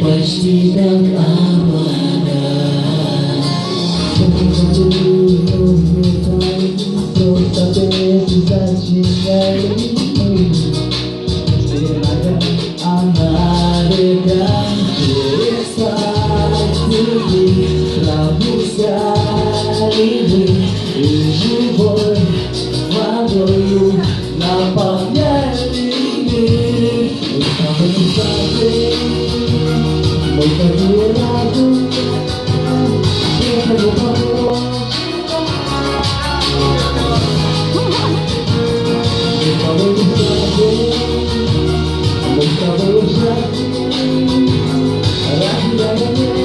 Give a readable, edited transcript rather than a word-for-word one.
Почти как облака. Просто без зачиняй. А на реках перестать любить, траву взяли мы и живой водою наполняли мир. Мы с тобой сады, мы ходили разум, ехали по дороге. Мы с тобой сады, мы с тобой сады, ради